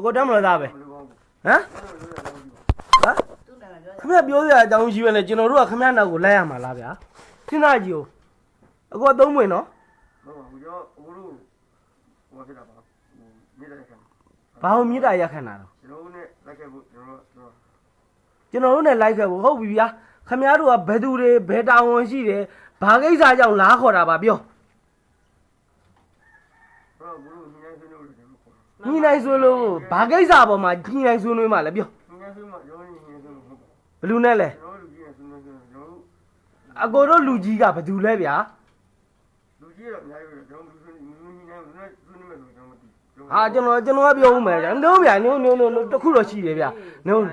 ကိုတမ်းမလို့သားပဲဟမ်ခမရပြောစရာအကြောင်းရှိပဲလေကျွန်တော်တို့ကခမရနောက်ကိုလိုက်ရမှာလားဗျာစဉ်းစားကြည့်ဦးအကိုသုံးဝင်နော်ဟုတ်ပါဘူးကျွန်တော်ဟိုဖြစ်တာပါမြေတာရက်ခံဘာလို့မြေတာရက်ခံတာတော့ကျွန်တော်နဲ့လိုက်ခဲ့ဖို့ကျွန်တော်တို့နဲ့လိုက်ခဲ့ဖို့ဟုတ်ပြီဗျာခမရတို့ကဘယ်သူတွေဘယ်တာဝန်ရှိတယ်ဘာကိစ္စကြောင့်လားခေါ်တာပါပြောညီနိုင်ဆွေးလို့ဘာကိစ္စပေါ်မှာညီနိုင်ဆွေးနွေးမှလည်းပြောဘလူနဲ့လဲအကိုတို့လူကြီးကဘသူလဲဗျာလူကြီးတော့အများကြီးပဲကျွန်တော်လူညီနိုင်ဆွေးနွေးမယ်ဆိုကျွန်တော်မသိဟာကျွန်တော်ကပြောဦးမယ်နှုံးဗျာနှုံးတခုတော့ရှိတယ်ဗျာနှုံး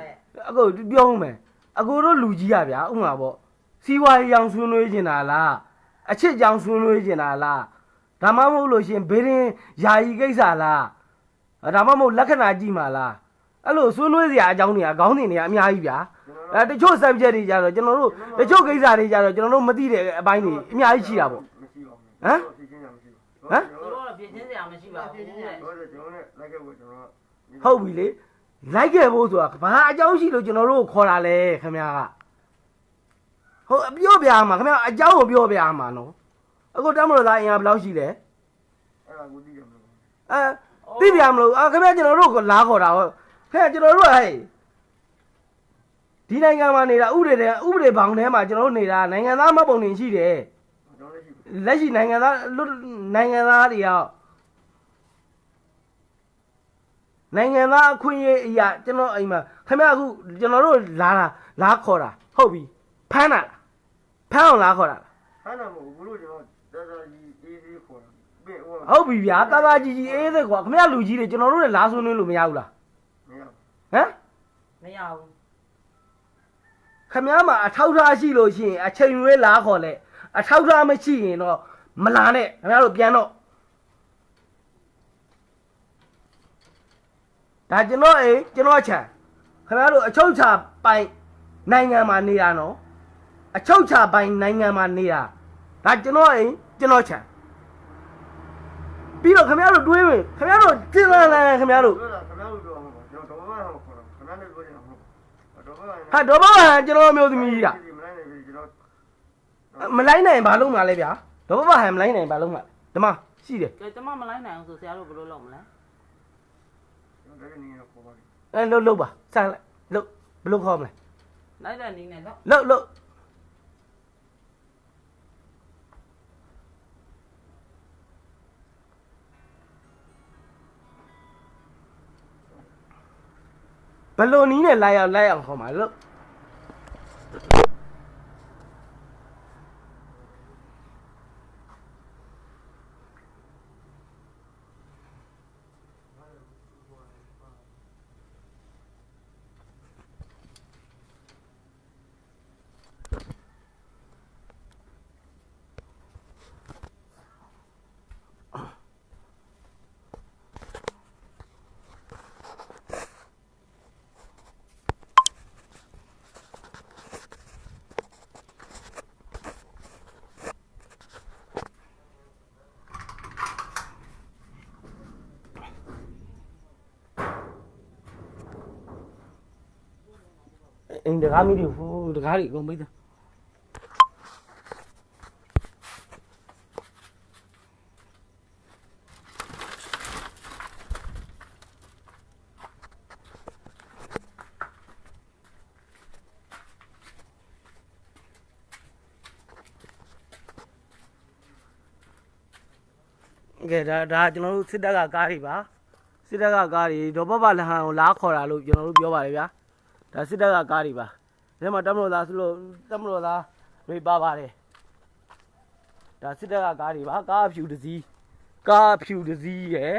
အကိုပြောဦးမယ်အကိုတို့လူကြီးကဗျာဥမာပေါ့စီဝါရီအောင်ဆွေးနွေးကျင်တာလားအချစ်ကြောင်ဆွေးနွေးကျင်တာလားဒါမှမဟုတ်လို့ရှင်ဘေးရင်ယာယီကိစ္စလားဒါမှမဟုတ်လက္ခဏာကြည့်မှာလားအဲ့လိုဆွေးနွေးစရာအကြောင်းတွေကခေါင်းစဉ်တွေကအများကြီးဗျာတချို့ subject တွေကြတော့ကျွန်တော်တို့တချို့ကိစ္စတွေကြတော့ကျွန်တော်တို့မသိတဲ့အပိုင်းတွေအများကြီးရှိတာပေါ့ဟမ်တို့ကပြင်ချင်းစရာမရှိပါဘူးတဲ့ကျွန်တော်နဲ့လိုက်ခဲ့ဖို့ကျွန်တော်ဟုတ်ပြီလေလိုက်ခဲ့ဖို့ဆိုတာဘာအကြောင်းရှိလို့ကျွန်တော်တို့ခေါ်တာလဲခင်ဗျားကဟုတ်ပြောပြမှာခင်ဗျားအကြောင်းကိုပြောပြမှာနော်အခုတမ်းမလို့သားအင်အားဘယ်လောက်ရှိလဲအဲ့ဒါကိုသိရမလို့သိပြမလို့ခင်ဗျားကျွန်တော်တို့ကလာခေါ်တာဟုတ်ခင်ဗျားကျွန်တော်တို့ကဟဲ့ဒီနိုင်ငံမှာနေတာဥပဒေဘောင်ထဲမှာကျွန်တော်တို့နေတာနိုင်ငံသားမှတ်ပုံတင်ရှိတယ်လက်ရှိနိုင်ငံသားတွေကနိုင်ငံသားအခွင့်အရေးအရာကျွန်တော်အိမ်မှာခင်ဗျားအခုကျွန်တော်တို့လာခေါ်တာဟုတ်ပြီဖမ်းအောင်လာခေါ်တာဖမ်းတာမဟုတ်ဘူးလို့ကျွန်တော်တာတာကြီးအေးသေးခေါ်တာဟုတ်ပြီဗျာတာတာကြီးအေးသေးခေါ်ခင်ဗျားလူကြီးတွေကျွန်တော်တို့လည်းလာဆွေးနွေးလို့မရဘူးလားမရဘူးဟမ်မရဘူးခမည်းမှာအထောက်ထားရှိလို့ရှိရင်အချိန်ရွေးလာခေါ်လဲအထောက်ထားမရှိရင်တော့မလာနဲ့ခင်ဗျားတို့ပြန်တော့ဒါကျွန်တော်ချာခင်ဗျားတို့အချုပ်ချာပိုင်နိုင်ငံမှာနေတာနော်အချုပ်ချာပိုင်နိုင်ငံမှာနေတာဒါကျွန်တော်ချာပြီးတော့ခင်ဗျားတို့တွေးဝင်ခင်ဗျားတို့ကျင်းလာခင်ဗျားတို့ပြောမှာပေါ့ကျွန်တော်တော့ဘာမှမခေါ်တော့ခင်ဗျားတို့ပြောနေတာမဟုတ်ဟာတော့ဘာကျွန်တော်မျိုးသမီးကြီးကမလိုက်နိုင်ဘာလုပ်မှာလဲဗျာတော့ဘာဟန်မလိုက်နိုင်ဘာလုပ်မှာဓမ္မရှိတယ်ကျမမလိုက်နိုင်အောင်ဆိုဆရာတို့ဘယ်လိုလုပ်မလဲကျွန်တော်တကယ်နေတော့ခေါ်ပါလေလှုပ်ပါစမ်းလိုက်လှုပ်ဘယ်လိုခေါ်မလဲလိုက်တဲ့နေနဲ့လှုပ်ဘယ်လိုနည်းနဲ့လိုက်အောင်ခေါ်မှာလို့အင်းတကားမီးတွေဟိုတကားတွေအကုန်ပိတ်တယ်ကဲဒါကျွန်တော်တို့စစ်တပ်ကကားတွေပါစစ်တပ်ကကားတွေဒေါ်ဘဘလဟန်ကိုလာခေါ်တာလို့ကျွန်တော်တို့ပြောပါတယ်ဗျာဒါစစ်တပ်ကကားတွေပါဒီမှာတမလို့သားဆိုလို့တမလို့သားတွေပါပါတယ်ဒါစစ်တပ်ကကားတွေပါကားဖြူတစ်စီးရယ်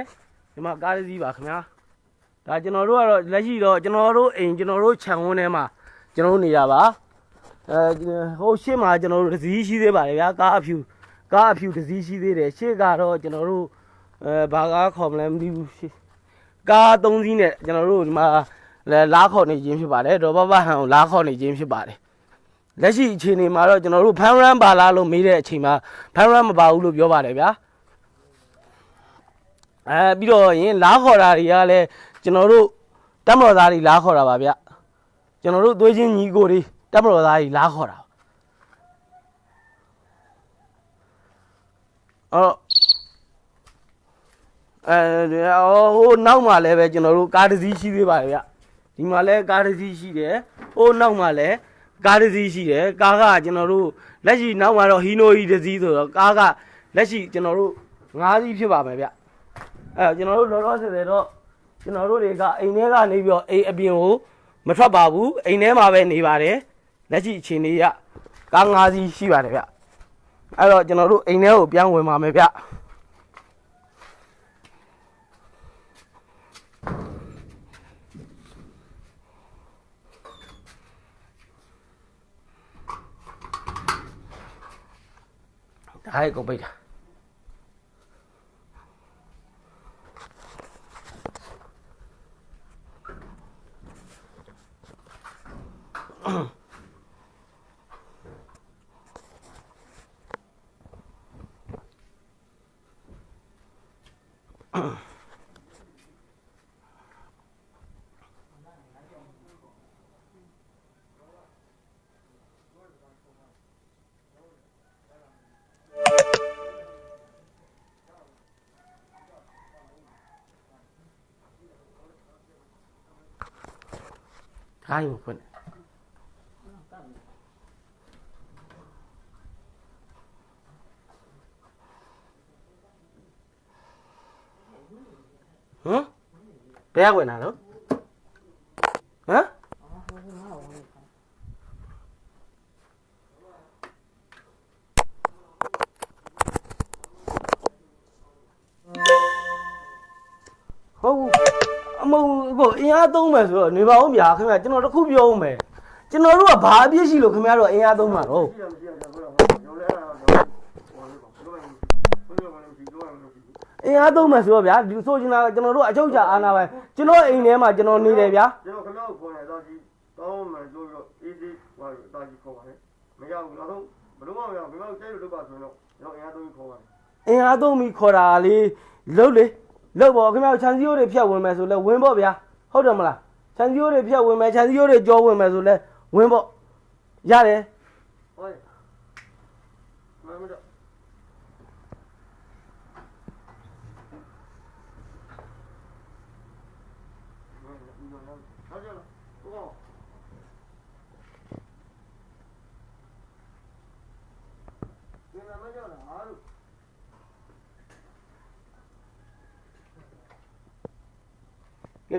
ဒီမှာကားတစ်စီးပါခင်ဗျာဒါကျွန်တော်တို့ကတော့လက်ရှိတော့ကျွန်တော်တို့အိမ်ကျွန်တော်တို့ခြံဝန်းထဲမှာကျွန်တော်တို့နေတာပါဟိုရှေ့မှာကျွန်တော်တို့တစ်စီးရှိသေးပါတယ်ဗျာကားအဖြူတစ်စီးရှိသေးတယ်ရှေ့ကတော့ကျွန်တော်တို့ဘာကားခေါ်မလဲမသိဘူးကား3စီးနဲ့ကျွန်တော်တို့ဒီမှာလာခေါ်နေခြင်းဖြစ်ပါတယ်ဒေါ်ဘဘဟန်ကိုလာခေါ်နေခြင်းဖြစ်ပါတယ်လက်ရှိအခြေအနေမှာတော့ကျွန်တော်တို့ဖမ်းရမ်းပါလားလို့မေးတဲ့အချိန်မှာဖမ်းရမ်းမပါဘူးလို့ပြောပါတယ်ဗျာ ပြီးတော့ရင်လားခေါ်တာတွေကလည်းကျွန်တော်တို့တက်မတော်သားတွေလားခေါ်တာပါဗျကျွန်တော်တို့သွေးချင်းညီကိုတွေတက်မတော်သားတွေလားခေါ်တာအော်ဟိုနောက်မှာလည်းပဲကျွန်တော်တို့ကားတစ်စီးရှိသေးပါတယ်ဗျဒီမှာလည်းကားတစ်စီးရှိတယ်ဟိုနောက်မှာလည်းကားတစ်စီးရှိတယ်ကားကကျွန်တော်တို့လက်ရှိနောက်မှာတော့ဟီနိုကြီးတစ်စီးဆိုတော့ကားကလက်ရှိကျွန်တော်တို့5စီးဖြစ်ပါမယ်ဗျကျွန်တော်တို့လောလောဆယ်တော့ကျွန်တော်တို့တွေကအိမ်ထဲကနေပြီးတော့အိမ်အပြင်ကိုမထွက်ပါဘူးအိမ်ထဲမှာပဲနေပါတယ်လက်ရှိအခြေအနေကကား5စီးရှိပါတယ်ဗျအဲ့တော့ကျွန်တော်တို့အိမ်ထဲကိုပြန်ဝင်ပါမယ်ဗျဒါရကုန်ပိတ်တာဒါရဖွင့်ဘယ်ဝင်လာလို့ဟမ်ဟုတ်အမဟုတ်အင်အားသုံးမယ်ဆိုတော့နေပါဦးဗျာခင်ဗျာကျွန်တော်တခုပြောဦးမယ်ကျွန်တော်တို့ကဘာအပြစ်ရှိလို့ခင်ဗျားတို့အင်အားသုံးမှာတော့အင်အားသုံးမယ်ဆိုတော့ဗျာဒီဆိုချင်တာကျွန်တော်တို့အချုပ်ချာအာဏာပိုင်ကျွန်တော်အိမ်ထဲမှာကျွန်တော်နေတယ်ဗျာကျွန်တော်ခင်ဗျားကိုခေါ်နေတော့ဒီတောင်းမှဆိုပြီးတော့အေးသေးဟိုတာကြီးခေါ်ပါတယ်မရဘူးနောက်ဆုံးဘလို့မရဘူးဘယ်မှာကြိုက်လို့လုပ်ပါဆိုတော့ကျွန်တော်အင်အားသုံးခေါ်ပါတယ်အင်အားသုံးပြီးခေါ်တာလေလုတ်လေလုတ်ပေါ့ခင်ဗျားခြံစည်းရိုးတွေဖြတ်ဝင်မယ်ဆိုလဲဝင်ပေါ့ဗျာဟုတ်တယ်မလားခြံစည်းရိုးတွေဖြတ်ဝင်မယ်ခြံစည်းရိုးတွေကြောဝင်မယ်ဆိုလဲဝင်ပေါ့ရတယ်ဟုတ်မမတော့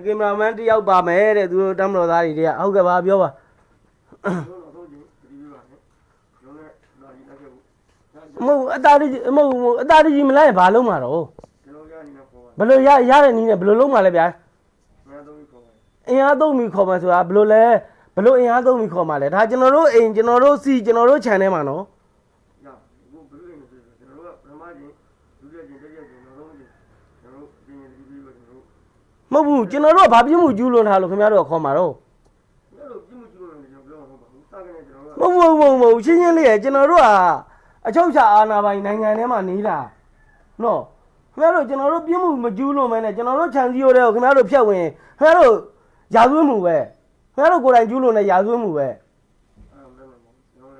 ကင်မရာမန်တယောက်ပါမယ်တဲ့သူတို့တမ်းမတော်သားတွေတည်းဟုတ်ကဲ့ပါပြောပါမဟုတ်အတားကြီးမဟုတ်အတားကြီးမလိုက်ဘာလုံးမှာတော့ဘယ်လိုရတဲ့နည်းနဲ့ဘယ်လိုလုံးမှာလဲဗျာအင်အားသုံးပြီးခေါ်မှာဆိုတာဘယ်လိုလဲဘယ်လိုအင်အားသုံးပြီးခေါ်မှာလဲဒါကျွန်တော်တို့အိမ်ကျွန်တော်တို့စီကျွန်တော်တို့ channel မှာနော်မဟုတ်ဘူးကျွန်တော်တို့ကဘာပြစ်မှုကျူးလွန်ထားလို့ခင်ဗျားတို့ကခေါ်မှာတော့မဟုတ်ရှင်းရှင်းလေးရကျွန်တော်တို့ကအချုပ်ချာအာဏာပိုင်နိုင်ငံထဲမှာနေတာနော်ခင်ဗျားတို့ကျွန်တော်တို့ပြစ်မှုမကျူးလွန်မဲနဲ့ကျွန်တော်တို့ခြံစည်းရိုးတွေကိုခင်ဗျားတို့ဖြတ်ဝင်ခင်ဗျားတို့ရာဇဝတ်မှုပဲခင်ဗျားတို့ကိုယ်တိုင်ကျူးလွန်တဲ့ရာဇဝတ်မှုပဲ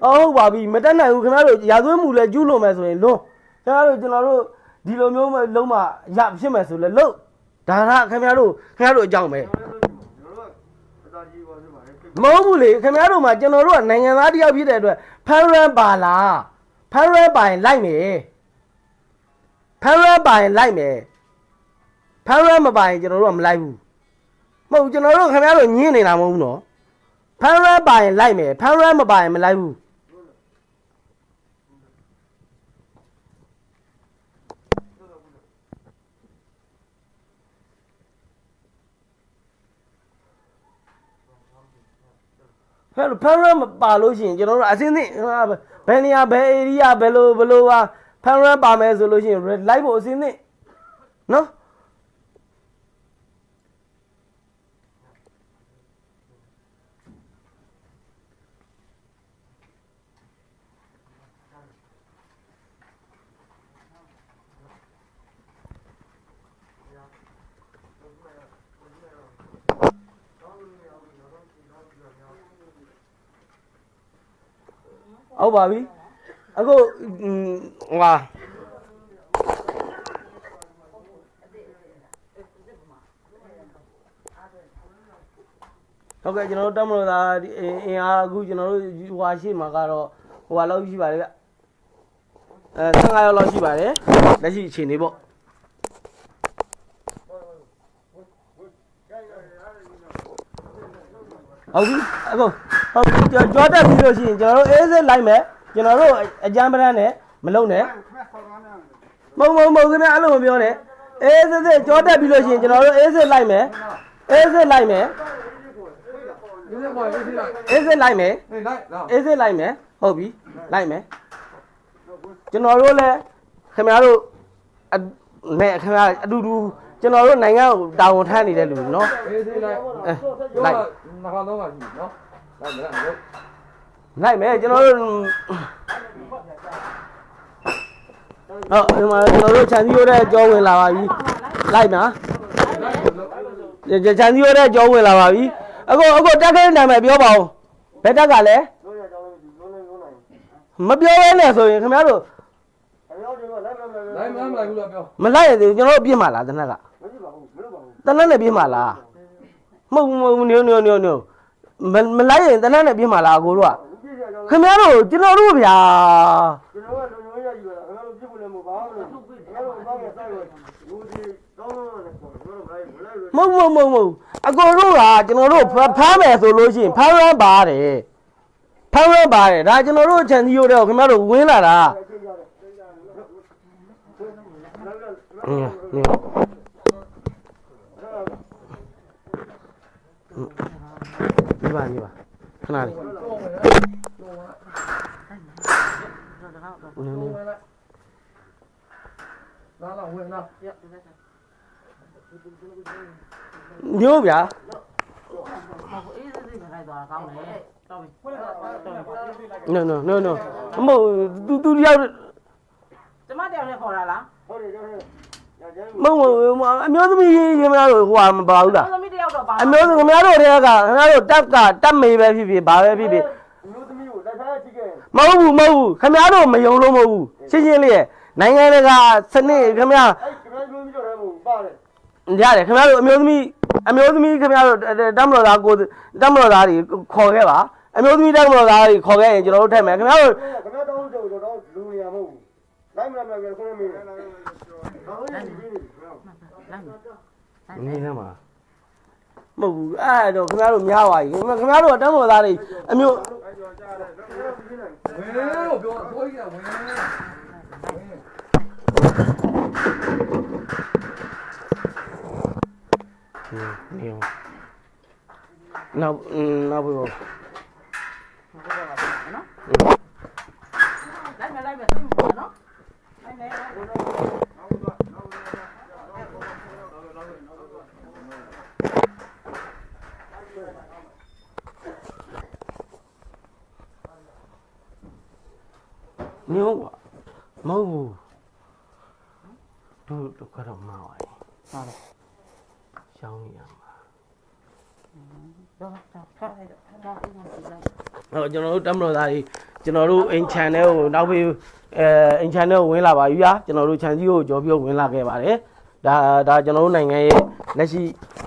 ဟုတ်ပါပြီမတက်နိုင်ဘူးခင်ဗျားတို့ရာဇဝတ်မှုလည်းကျူးလွန်မယ်ဆိုရင်လွန်ခင်ဗျားတို့ကျွန်တော်တို့ဒီလိုမျိုးလုံးမရဖြစ်မယ်ဆိုလဲလို့ဒါကခင်ဗျားတို့အကြောင်းပဲမဟုတ်ဘူးလေခင်ဗျားတို့မှာကျွန်တော်တို့ကနိုင်ငံသားတယောက်ဖြစ်တဲ့အတွက်ဖန်ရန်ပါလားဖန်ရန်ပိုင်လိုက်မယ်ဖန်ရန်ပိုင်လိုက်မယ်ဖန်ရန်မပိုင်ကျွန်တော်တို့ကမလိုက်ဘူးမဟုတ်ကျွန်တော်တို့ခင်ဗျားတို့ညင်းနေတာမဟုတ်ဘူးနော်ဖန်ရန်ပိုင်လိုက်မယ်ဖန်ရန်မပိုင်မလိုက်ဘူးဖန်ရန်မပါလို့ရှိရင်ကျွန်တော်တို့အစင်းသိဘယ်နေရာဘယ် area ဘယ်လိုပါဖန်ရန်ပါမယ်ဆိုလို့ရှိရင် live ဖို့အစင်းသိနော် ဟုတ်ပါပြီအခုဟာဟုတ်ကဲ့ကျွန်တော်တို့တက်မလို့သားအင်အားအခုကျွန်တော်တို့ဟွာရှိမှာကတော့ဟိုဟာလောက်ရှိပါတယ်ဗျ15ရောက်လောက်ရှိပါတယ်လက်ရှိအခြေအနေပေါ့ဟုတ်ပြီအခုဟုတ်ပြီကြောတက်ပြီးလို့ရှိရင်ကျွန်တော်တို့အေးစစ်လိုက်မယ်ကျွန်တော်တို့အကြမ်းပန်းနဲ့မလုံနဲ့မဟုတ်ခင်ဗျအဲ့လိုမပြောနဲ့အေးစစ်ကြောတက်ပြီးလို့ရှိရင်ကျွန်တော်တို့အေးစစ်လိုက်မယ်အေးစစ်လိုက်မယ်အေးစစ်လိုက်မယ်အေးစစ်လိုက်မယ်ဟုတ်ပြီလိုက်မယ်ကျွန်တော်တို့လည်းခင်ဗျားတို့နဲ့ခင်ဗျားအတူတူကျွန်တော်တို့နိုင်ငံကိုတာဝန်ထမ်းနေတဲ့လူနော်အေးစစ်လိုက်လိုက်နှစ်ခါတော့ပါပြီနော်လိုက်မယ်ကျွန်တော်တို့ဟုတ်ဒီမှာကျွန်တော်တို့ခြံစည်းရိုးတဲ့ကြောဝင်လာပါပြီလိုက်နော်ခြံစည်းရိုးတဲ့ကြောဝင်လာပါပြီအခုတက်ခဲနာမည်ပြောပါဦးဘယ်တက်ကလဲမပြောရဲနဲ့ဆိုရင်ခင်ဗျားတို့လိုက်မလိုက်ဘူးလားပြောမလိုက်ရသေးကျွန်တော်တို့ပြစ်မှာလားတနက်ကမရှိပါဘူးမလုပ်ပါဘူးတနက်နဲ့ပြစ်မှာလားမဟုတ်နေမလိုက်ရင်တနက်နဲ့ပြစ်မှာလားအကိုတို့ကခင်ဗျားတို့ကျွန်တော်တို့ဗျာကျွန်တော်ကလုံရယူတာခင်ဗျားတို့ပြစ်ဖို့လည်းမဟုတ်ပါဘူးခင်ဗျားတို့အကောင်းကြီးစိုက်လို့လူကြီးတောင်းလို့လည်းကျွန်တော်တို့မလိုက်အကိုတို့ကကျွန်တော်တို့ဖမ်းမယ်ဆိုလို့ရှိရင်ဖမ်းရမ်းပါတယ်ဒါကျွန်တော်တို့ခြံစည်းရိုးတဲ့ခင်ဗျားတို့ဝင်လာတာနေပါခဏလေးညို့ဗျာအေးစစ်စစ်ခိုင်းသွားကောင်းတယ်တော်ပြီno မဟုတ်သူတယောက်ကျမတယောက်နဲ့ခေါ်တာလားဟုတ်တယ်မဟုတ်အမျိုးသမီးခင်ဗျားတို့ဟိုမပါဘူးလားအမျိုးသမီးတယောက်တော့ပါအမျိုးသမီးခင်ဗျားတို့တည်းကခင်ဗျားတို့တက်မေးပဲဖြစ်ဘာပဲဖြစ်အမျိုးသမီးကိုလက်ထားကြည့်ခဲ့မဟုတ်ဘူးခင်ဗျားတို့မယုံလို့မဟုတ်ဘူးရှင်းလေးနိုင်ငံတကာစနစ်ခင်ဗျားခင်ဗျားမျိုးမျိုးတော့လည်းမဟုတ်ပါတယ်ရတယ်ခင်ဗျားတို့အမျိုးသမီးခင်ဗျားတို့တက်မလို့သားတွေခေါ်ခဲ့ပါအမျိုးသမီးတက်မလို့သားတွေခေါ်ခဲ့ရင်ကျွန်တော်တို့ထည့်မယ်ခင်ဗျားတို့တောင်းကြတော့လူနေရမဟုတ်ဘူးလိုက်မလားပဲခွင့်မင်းနေနေမှာမဟုတ်ဘူးအဲ့တော့ခင်ဗျားတို့များပါပြီခင်ဗျားတို့ကတန်းပေါ်သားတွေအမျိုးဝင်လို့ပြောဆိုရဝင်နေနောက်ပြီးတော့လိုက်မယ်စိတ်မပေါ်နော်လိုက်မယ်ညို့မဟုတ်ဘူးတို့ကတော့မှားပါလေဟာလေရှောင်းနေရမှာတော့ထားလိုက်တော့အိမ်မှာကြည့်လိုက်ဟုတ်ကျွန်တော်တို့တက်မလို့သားကြီးကျွန်တော်တို့အိမ် channel ကိုနောက်ပြီးအိမ် channel ကိုဝင်လာပါပြီဗျာကျွန်တော်တို့ channel ကြီးကိုကြော်ပြီးဝင်လာခဲ့ပါတယ်ဒါကျွန်တော်တို့နိုင်ငံရဲ့လက်ရှိ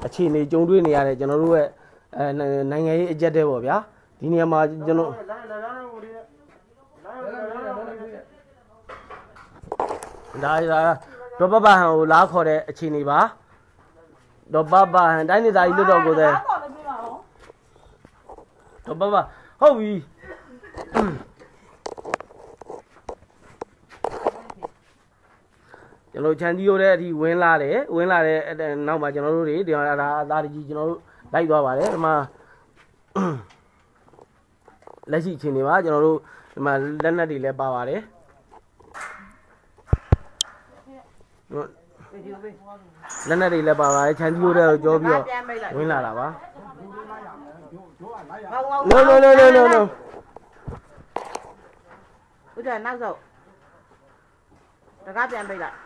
အခြေအနေကြုံတွေ့နေရတဲ့ကျွန်တော်တို့ရဲ့နိုင်ငံရေးအကျက်တဲ့ပေါ့ဗျာဒီနေရာမှာကျွန်တော်ဒါတော့ပပဟန်ကိုလာခေါ်တဲ့အခြေအနေပါတော့ပပဟန်တိုင်းဒေသကြီးလွတ်တော်ကိုတဲ့တော့ပပဟုတ်ပြီကျွန်တော်ခြံစည်းရိုးတဲ့အထိဝင်လာတဲ့နောက်မှာကျွန်တော်တို့တွေဒီအသားကြီးကျွန်တော်တို့လိုက်သွားပါတယ်ဒီမှာလက်ရှိအခြေအနေပါကျွန်တော်တို့ဒီမှာလက်နက်တွေလည်းပါပါတယ်လက်နက်တွေလည်းပါပါတယ်ခြံစည်းရိုးတဲ့ကြောပြီးတော့ဝင်လာတာပါno ဦးကျော်နောက်ဆုံးတကားပြန်ပိတ်လိုက်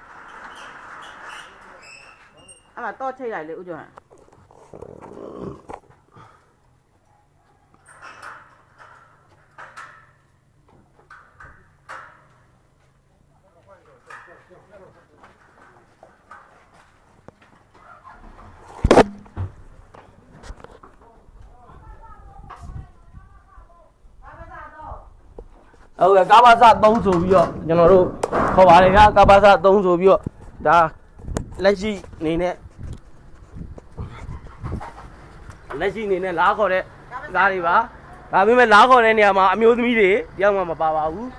အဲ့မှာတော့ချိတ်လိုက်လေဦးကျော် ဟုတ်ကဲ့ကာဘာစ3ဆိုပြီးတော့ကျွန်တော်တို့ခေါ်ပါတယ်ဗျာကာဘာစ3ဆိုပြီးတော့ဒါလက်ရှိအနေနဲ့လားခေါ်တဲ့ကားတွေပါဒါပေမဲ့လားခေါ်တဲ့နေရာမှာအမျိုးသမီးတွေတယောက်မှမပါပါဘူး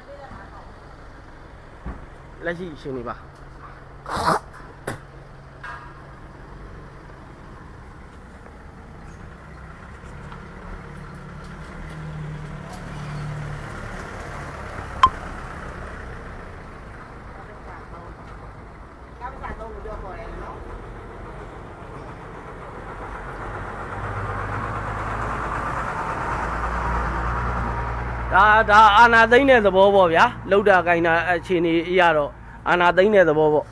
လက်ရှိရှင်နေပါဒါအာနာသိမ့်တဲ့သဘောပေါ့ဗျာလောက်တာကိုင်းတာအခြေအနေအရတော့အာနာသိမ့်တဲ့သဘောပေါ့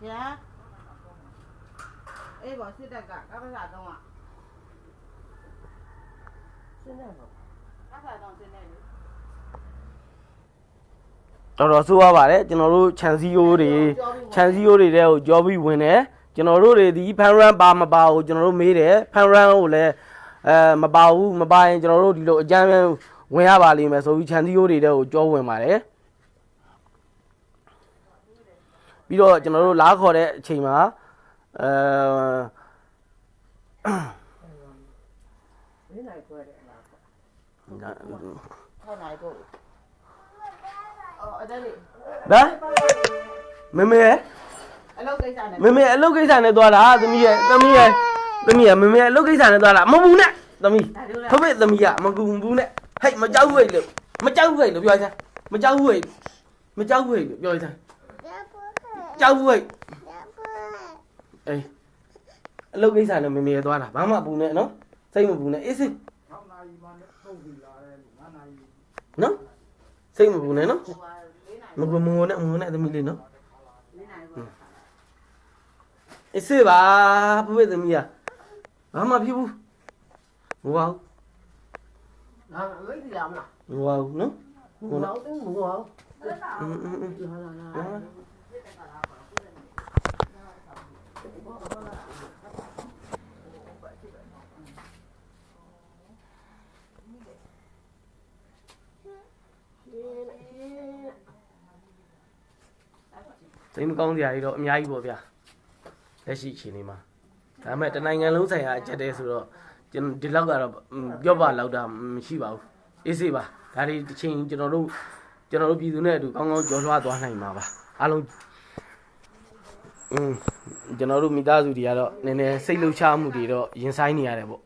ညာအေးဘောစစ်တက်ကကားပါတော့စင်းနေတော့ကားပါတော့စင်းနေလေတော်ဆိုးရပါတယ်ကျွန်တော်တို့ခြံစည်းရိုးတွေတဲ့ကိုကြောပြီးဝင်တယ်ကျွန်တော်တို့တွေဒီဖန်ရန်ပါမပါဘူးကျွန်တော်တို့မေးတယ်ဖန်ရန်ကိုလည်းမပါဘူးမပါရင်ကျွန်တော်တို့ဒီလိုအကြမ်းဝင်ရပါလိမ့်မယ်ဆိုပြီးခြံစည်းရိုးတွေတဲ့ကိုကြောဝင်ပါတယ်ပြီးတော့ကျွန်တော်တို့လားခေါ်တဲ့အချိန်မှာနေနိုင်ခွဲတယ်လားခေါ်နိုင်ကိုအော်အဲ့ဒါလေမေမေအလုပ်ကိစ္စနဲ့မေအလုပ်ကိစ္စနဲ့သွားတာသမီးရဲ့မေမေအလုပ်ကိစ္စနဲ့သွားတာမဘူးနဲ့သမီးဟုတ်ပြီသမီးကမကူဘူးနဲ့ဟဲ့မကြောက်ဘူးလို့ပြောစမ်းမကြောက်ဘူးလို့ပြောစမ်းကြောက်ဘူးအေးအလုပ်ကိစ္စနဲ့မေမေသွားတာဘာမှဘူးနဲ့နော်စိတ်မဘူးနဲ့အေးစိတ်6နာရီမှနဲ့ထုတ်ပြီလာတယ်9နာရီနော်စိတ်မဘူးနဲ့နော်မကူမငိုနဲ့သမီးလေးနော်အေးစေးပါဘယ်သမီးอ่ะဘာမှဖြစ်ဘူးမဟုတ်ပါဘူးလာလိုက်ဒီလာမလားမဟုတ်ပါဘူးနော်မဟုတ်ဘူးမဟုတ်ပါဘူးစိတ်မကောင်းစရာကြီးတော့အများကြီးပေါ့ဗျာလက်ရှိအခြေအနေမှာဒါပေမဲ့တနိုင်ငံလုံးဆိုင်ရာအကျက်တဲဆိုတော့ဒီလောက်ကတော့ပြောပါလောက်တာမရှိပါဘူးအေးစေးပါဒါတွေတစ်ချိန်ကျွန်တော်တို့ပြည်သူနဲ့အတူကောင်းကောင်းကြော်လွှားသွားနိုင်မှာပါအားလုံးကျွန်တော်တို့မိသားစုတွေကတော့နည်းနည်းစိတ်လှုပ်ရှားမှုတွေတော့ရင်ဆိုင်နေရတယ်ပေါ့